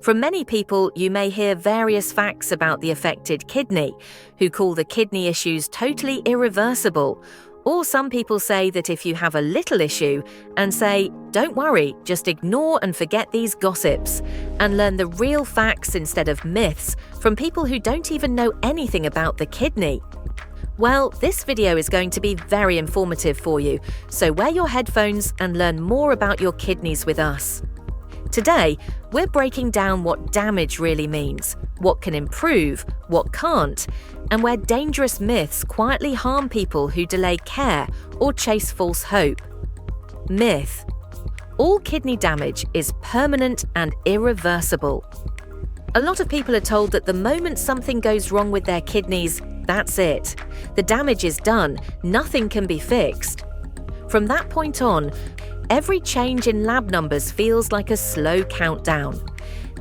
From many people, you may hear various facts about the affected kidney, who call the kidney issues totally irreversible. Or some people say that if you have a little issue and say, "Don't worry, just ignore and forget these gossips," and learn the real facts instead of myths from people who don't even know anything about the kidney. Well, this video is going to be very informative for you, so wear your headphones and learn more about your kidneys with us. Today, we're breaking down what damage really means, what can improve, what can't, and where dangerous myths quietly harm people who delay care or chase false hope. Myth: all kidney damage is permanent and irreversible. A lot of people are told that the moment something goes wrong with their kidneys, that's it. The damage is done, nothing can be fixed. From that point on, every change in lab numbers feels like a slow countdown.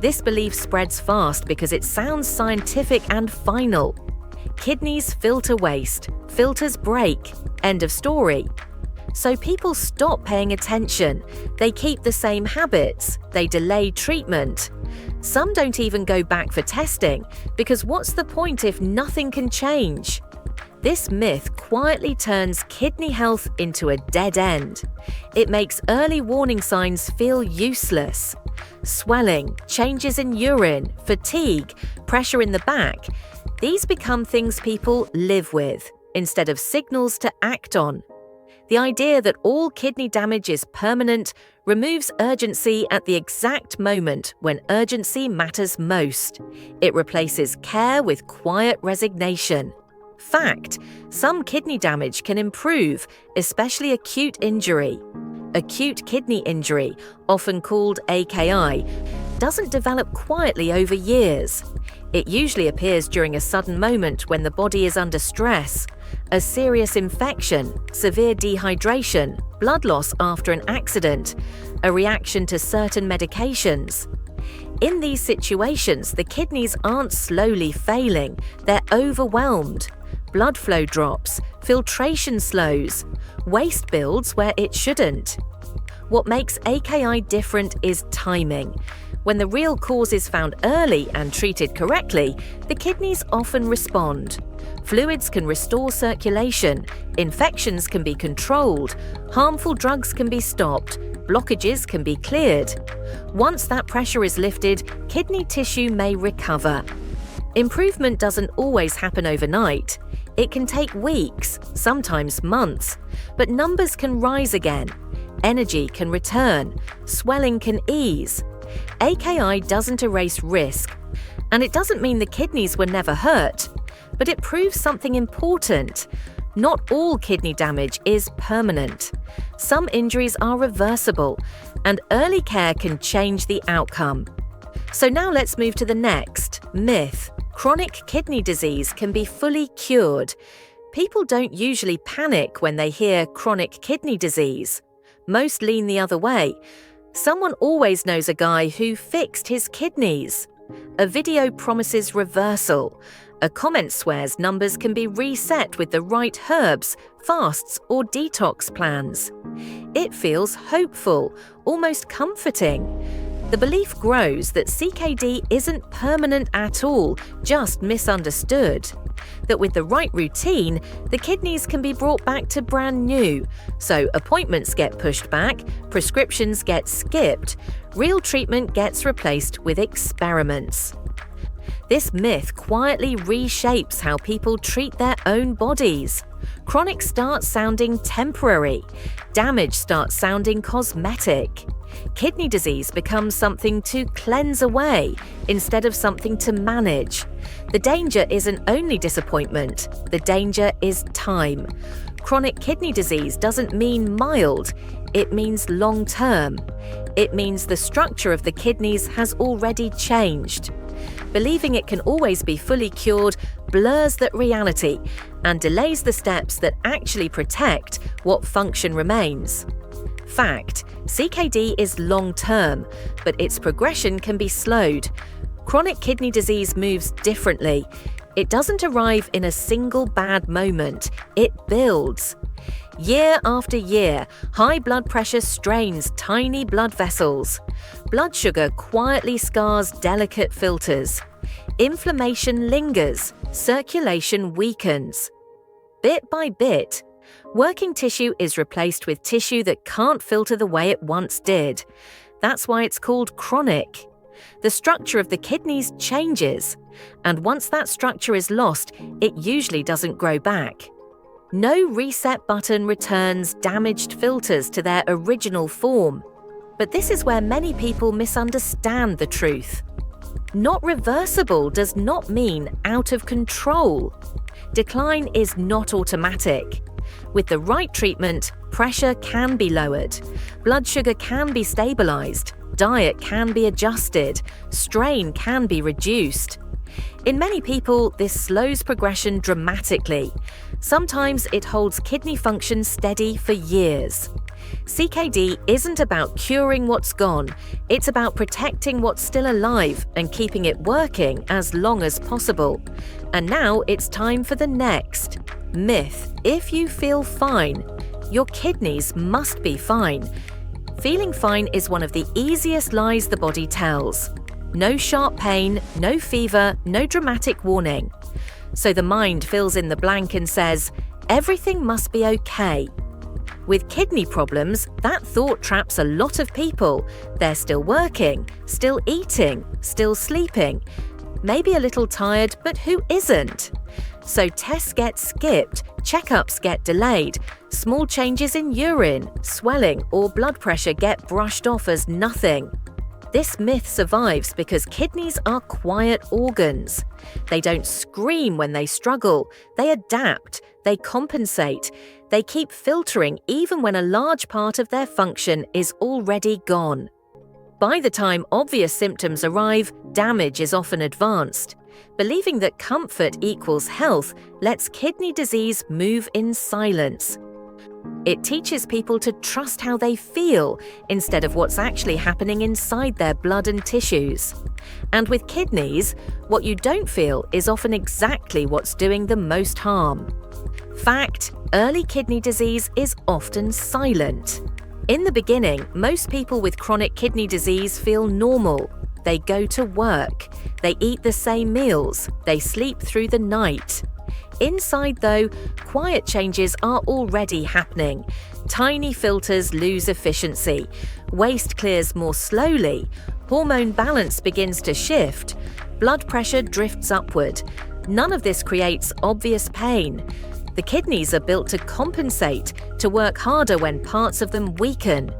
This belief spreads fast because it sounds scientific and final. Kidneys filter waste, filters break, end of story. So people stop paying attention, they keep the same habits, they delay treatment. Some don't even go back for testing, because what's the point if nothing can change? This myth quietly turns kidney health into a dead end. It makes early warning signs feel useless. Swelling, changes in urine, fatigue, pressure in the back, these become things people live with, instead of signals to act on. The idea that all kidney damage is permanent removes urgency at the exact moment when urgency matters most. It replaces care with quiet resignation. Fact: some kidney damage can improve, especially acute injury. Acute kidney injury, often called AKI, doesn't develop quietly over years. It usually appears during a sudden moment when the body is under stress. A serious infection, severe dehydration, blood loss after an accident, a reaction to certain medications. In these situations, the kidneys aren't slowly failing, they're overwhelmed. Blood flow drops, filtration slows, waste builds where it shouldn't. What makes AKI different is timing. When the real cause is found early and treated correctly, the kidneys often respond. Fluids can restore circulation, infections can be controlled, harmful drugs can be stopped, blockages can be cleared. Once that pressure is lifted, kidney tissue may recover. Improvement doesn't always happen overnight. It can take weeks, sometimes months, but numbers can rise again. Energy can return, swelling can ease. AKI doesn't erase risk, and it doesn't mean the kidneys were never hurt, but it proves something important. Not all kidney damage is permanent. Some injuries are reversible, and early care can change the outcome. So now let's move to the next myth. Chronic kidney disease can be fully cured. People don't usually panic when they hear chronic kidney disease. Most lean the other way. Someone always knows a guy who fixed his kidneys. A video promises reversal. A comment swears numbers can be reset with the right herbs, fasts, or detox plans. It feels hopeful, almost comforting. The belief grows that CKD isn't permanent at all, just misunderstood. That with the right routine, the kidneys can be brought back to brand new. So appointments get pushed back, prescriptions get skipped, real treatment gets replaced with experiments. This myth quietly reshapes how people treat their own bodies. Chronic starts sounding temporary. Damage starts sounding cosmetic. Kidney disease becomes something to cleanse away instead of something to manage. The danger isn't only disappointment, the danger is time. Chronic kidney disease doesn't mean mild, it means long-term. It means the structure of the kidneys has already changed. Believing it can always be fully cured blurs that reality and delays the steps that actually protect what function remains. Fact: CKD is long-term, but its progression can be slowed. Chronic kidney disease moves differently. It doesn't arrive in a single bad moment, it builds. Year after year, high blood pressure strains tiny blood vessels. Blood sugar quietly scars delicate filters. Inflammation lingers, circulation weakens. Bit by bit, working tissue is replaced with tissue that can't filter the way it once did. That's why it's called chronic. The structure of the kidneys changes, and once that structure is lost, it usually doesn't grow back. No reset button returns damaged filters to their original form. But this is where many people misunderstand the truth. Not reversible does not mean out of control. Decline is not automatic. With the right treatment, pressure can be lowered, blood sugar can be stabilized, diet can be adjusted, strain can be reduced. In many people, this slows progression dramatically. Sometimes it holds kidney function steady for years. CKD isn't about curing what's gone, it's about protecting what's still alive and keeping it working as long as possible. And now it's time for the next myth. If you feel fine, your kidneys must be fine. Feeling fine is one of the easiest lies the body tells. No sharp pain, no fever, no dramatic warning. So the mind fills in the blank and says, everything must be okay. With kidney problems, that thought traps a lot of people. They're still working, still eating, still sleeping. Maybe a little tired, but who isn't? So tests get skipped, checkups get delayed, small changes in urine, swelling, or blood pressure get brushed off as nothing. This myth survives because kidneys are quiet organs. They don't scream when they struggle, they adapt, they compensate, they keep filtering even when a large part of their function is already gone. By the time obvious symptoms arrive, damage is often advanced. Believing that comfort equals health lets kidney disease move in silence. It teaches people to trust how they feel instead of what's actually happening inside their blood and tissues. And with kidneys, what you don't feel is often exactly what's doing the most harm. Fact: early kidney disease is often silent. In the beginning, most people with chronic kidney disease feel normal. They go to work, they eat the same meals, they sleep through the night. Inside, though, quiet changes are already happening. Tiny filters lose efficiency, waste clears more slowly, hormone balance begins to shift, blood pressure drifts upward. None of this creates obvious pain. The kidneys are built to compensate, to work harder when parts of them weaken.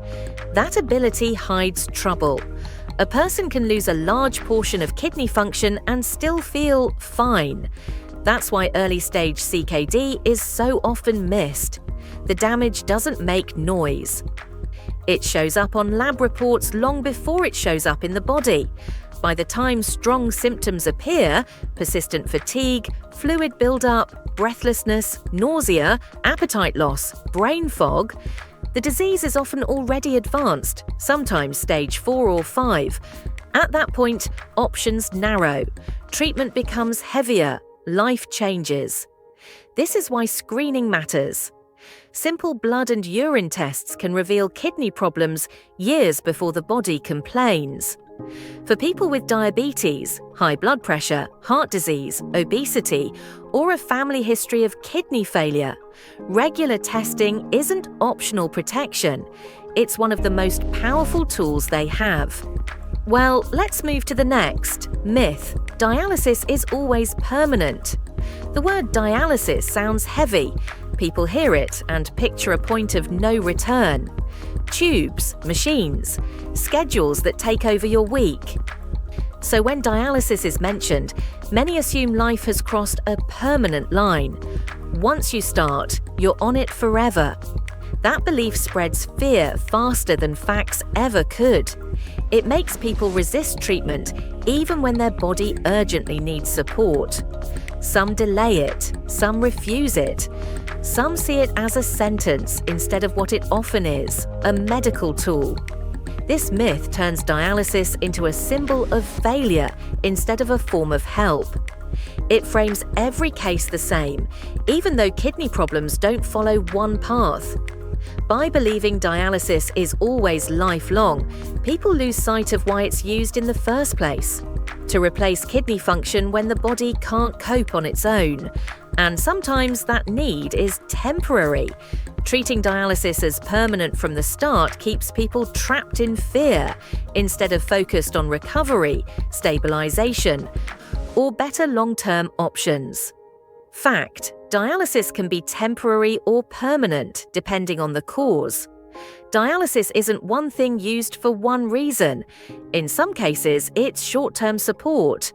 That ability hides trouble. A person can lose a large portion of kidney function and still feel fine. That's why early-stage CKD is so often missed. The damage doesn't make noise. It shows up on lab reports long before it shows up in the body. By the time strong symptoms appear, persistent fatigue, fluid buildup, breathlessness, nausea, appetite loss, brain fog, the disease is often already advanced, sometimes stage 4 or 5. At that point, options narrow. Treatment becomes heavier. Life changes. This is why screening matters. Simple blood and urine tests can reveal kidney problems years before the body complains. For people with diabetes, high blood pressure, heart disease, obesity, or a family history of kidney failure, regular testing isn't optional protection. It's one of the most powerful tools they have. Well, let's move to the next myth. Dialysis is always permanent. The word dialysis sounds heavy. People hear it and picture a point of no return. Tubes, machines, schedules that take over your week. So when dialysis is mentioned, many assume life has crossed a permanent line. Once you start, you're on it forever. That belief spreads fear faster than facts ever could. It makes people resist treatment even when their body urgently needs support. Some delay it, some refuse it. Some see it as a sentence instead of what it often is, a medical tool. This myth turns dialysis into a symbol of failure instead of a form of help. It frames every case the same, even though kidney problems don't follow one path. By believing dialysis is always lifelong, people lose sight of why it's used in the first place: to replace kidney function when the body can't cope on its own. And sometimes that need is temporary. Treating dialysis as permanent from the start keeps people trapped in fear instead of focused on recovery, stabilization, or better long-term options. Fact: dialysis can be temporary or permanent depending on the cause. Dialysis isn't one thing used for one reason. In some cases, it's short-term support.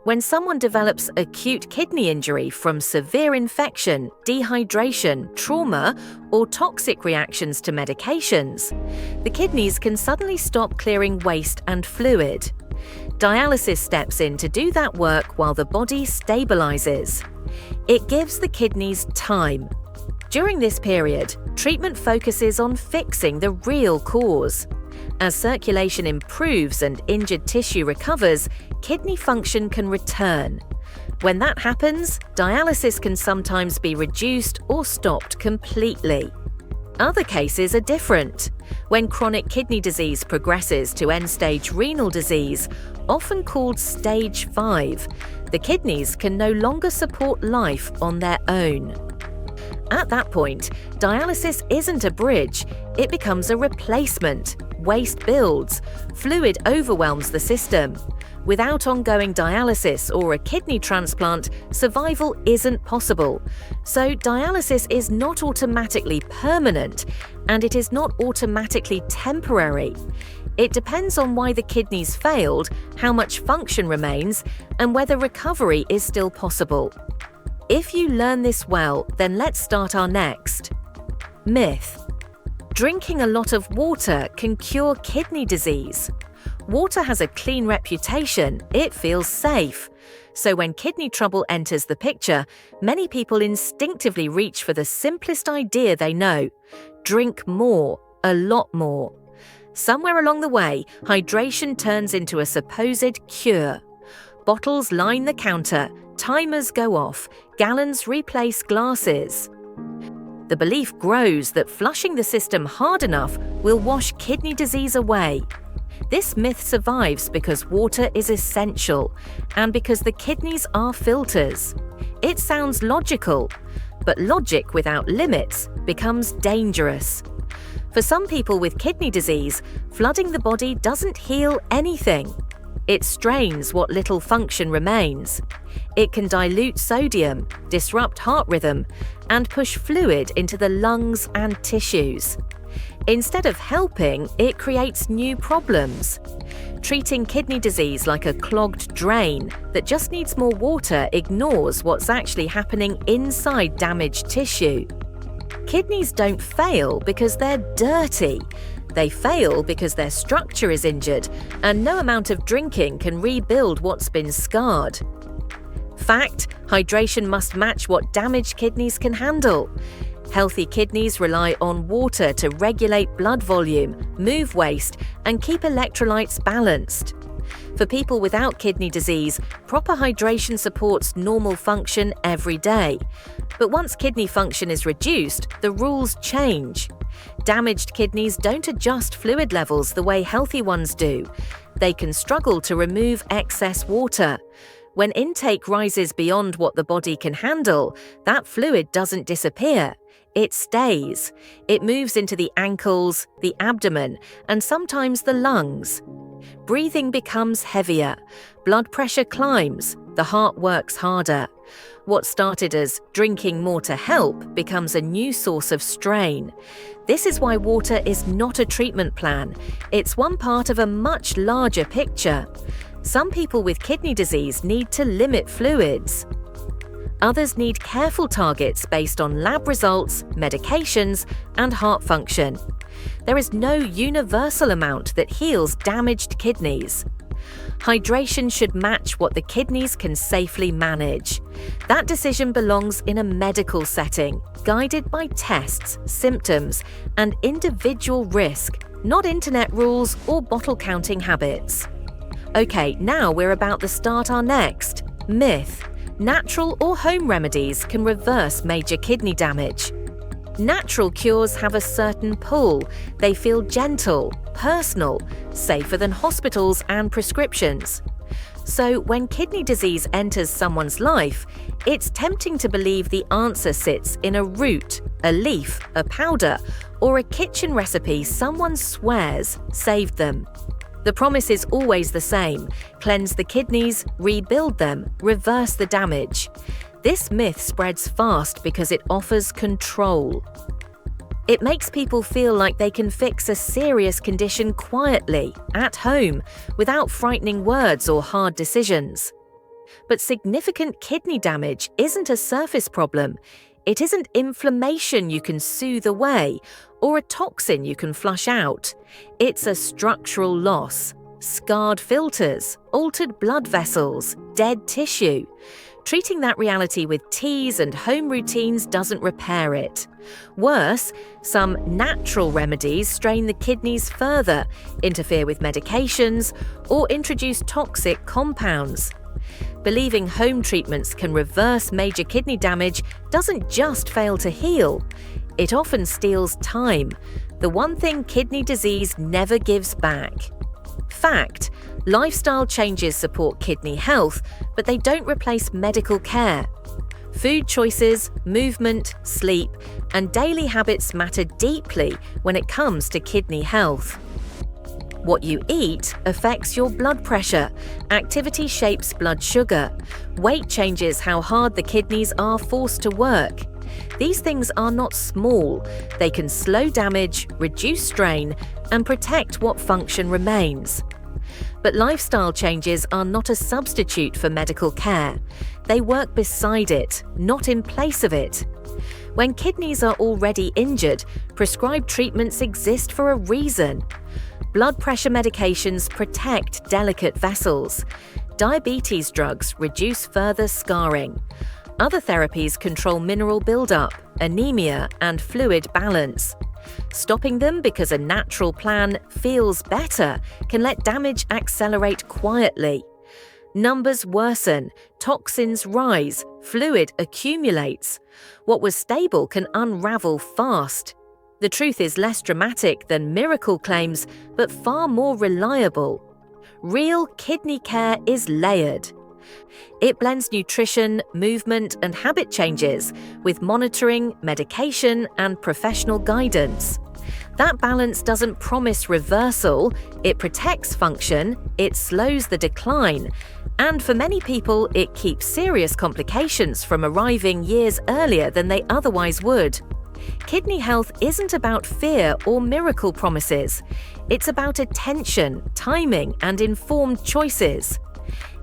When someone develops acute kidney injury from severe infection, dehydration, trauma, or toxic reactions to medications, the kidneys can suddenly stop clearing waste and fluid. Dialysis steps in to do that work while the body stabilizes. It gives the kidneys time. During this period, treatment focuses on fixing the real cause. As circulation improves and injured tissue recovers, kidney function can return. When that happens, dialysis can sometimes be reduced or stopped completely. Other cases are different. When chronic kidney disease progresses to end-stage renal disease, often called stage 5, the kidneys can no longer support life on their own. At that point, dialysis isn't a bridge, it becomes a replacement. Waste builds, fluid overwhelms the system. Without ongoing dialysis or a kidney transplant, survival isn't possible. So dialysis is not automatically permanent, and it is not automatically temporary. It depends on why the kidneys failed, how much function remains, and whether recovery is still possible. If you learn this well, then let's start our next myth. Drinking a lot of water can cure kidney disease. Water has a clean reputation, it feels safe. So when kidney trouble enters the picture, many people instinctively reach for the simplest idea they know: drink more, a lot more. Somewhere along the way, hydration turns into a supposed cure. Bottles line the counter, timers go off, gallons replace glasses. The belief grows that flushing the system hard enough will wash kidney disease away. This myth survives because water is essential and because the kidneys are filters. It sounds logical, but logic without limits becomes dangerous. For some people with kidney disease, flooding the body doesn't heal anything. It strains what little function remains. It can dilute sodium, disrupt heart rhythm, and push fluid into the lungs and tissues. Instead of helping, it creates new problems. Treating kidney disease like a clogged drain that just needs more water ignores what's actually happening inside damaged tissue. Kidneys don't fail because they're dirty. They fail because their structure is injured, and no amount of drinking can rebuild what's been scarred. Fact: hydration must match what damaged kidneys can handle. Healthy kidneys rely on water to regulate blood volume, move waste, and keep electrolytes balanced. For people without kidney disease, proper hydration supports normal function every day. But once kidney function is reduced, the rules change. Damaged kidneys don't adjust fluid levels the way healthy ones do. They can struggle to remove excess water. When intake rises beyond what the body can handle, that fluid doesn't disappear. It stays. It moves into the ankles, the abdomen, and sometimes the lungs. Breathing becomes heavier. Blood pressure climbs. The heart works harder. What started as drinking more to help becomes a new source of strain. This is why water is not a treatment plan. It's one part of a much larger picture. Some people with kidney disease need to limit fluids. Others need careful targets based on lab results, medications, and heart function. There is no universal amount that heals damaged kidneys. Hydration should match what the kidneys can safely manage. That decision belongs in a medical setting, guided by tests, symptoms, and individual risk, not internet rules or bottle counting habits. Okay, now we're about to start our next myth. Natural or home remedies can reverse major kidney damage. Natural cures have a certain pull. They feel gentle, personal, safer than hospitals and prescriptions. So when kidney disease enters someone's life, it's tempting to believe the answer sits in a root, a leaf, a powder, or a kitchen recipe someone swears saved them. The promise is always the same: cleanse the kidneys, rebuild them, reverse the damage. This myth spreads fast because it offers control. It makes people feel like they can fix a serious condition quietly, at home, without frightening words or hard decisions. But significant kidney damage isn't a surface problem. It isn't inflammation you can soothe away or a toxin you can flush out. It's a structural loss: scarred filters, altered blood vessels, dead tissue. Treating that reality with teas and home routines doesn't repair it. Worse, some natural remedies strain the kidneys further, interfere with medications, or introduce toxic compounds. Believing home treatments can reverse major kidney damage doesn't just fail to heal. It often steals time, the one thing kidney disease never gives back. Fact: lifestyle changes support kidney health, but they don't replace medical care. Food choices, movement, sleep, and daily habits matter deeply when it comes to kidney health. What you eat affects your blood pressure, activity shapes blood sugar, weight changes how hard the kidneys are forced to work. These things are not small. They can slow damage, reduce strain, and protect what function remains. But lifestyle changes are not a substitute for medical care. They work beside it, not in place of it. When kidneys are already injured, prescribed treatments exist for a reason. Blood pressure medications protect delicate vessels. Diabetes drugs reduce further scarring. Other therapies control mineral buildup, anemia, and fluid balance. Stopping them because a natural plan feels better can let damage accelerate quietly. Numbers worsen, toxins rise, fluid accumulates. What was stable can unravel fast. The truth is less dramatic than miracle claims, but far more reliable. Real kidney care is layered. It blends nutrition, movement, and habit changes with monitoring, medication, and professional guidance. That balance doesn't promise reversal, it protects function, it slows the decline, and for many people, it keeps serious complications from arriving years earlier than they otherwise would. Kidney health isn't about fear or miracle promises. It's about attention, timing, and informed choices.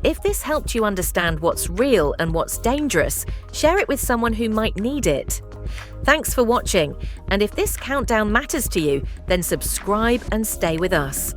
If this helped you understand what's real and what's dangerous, share it with someone who might need it. Thanks for watching, and if this countdown matters to you, then subscribe and stay with us.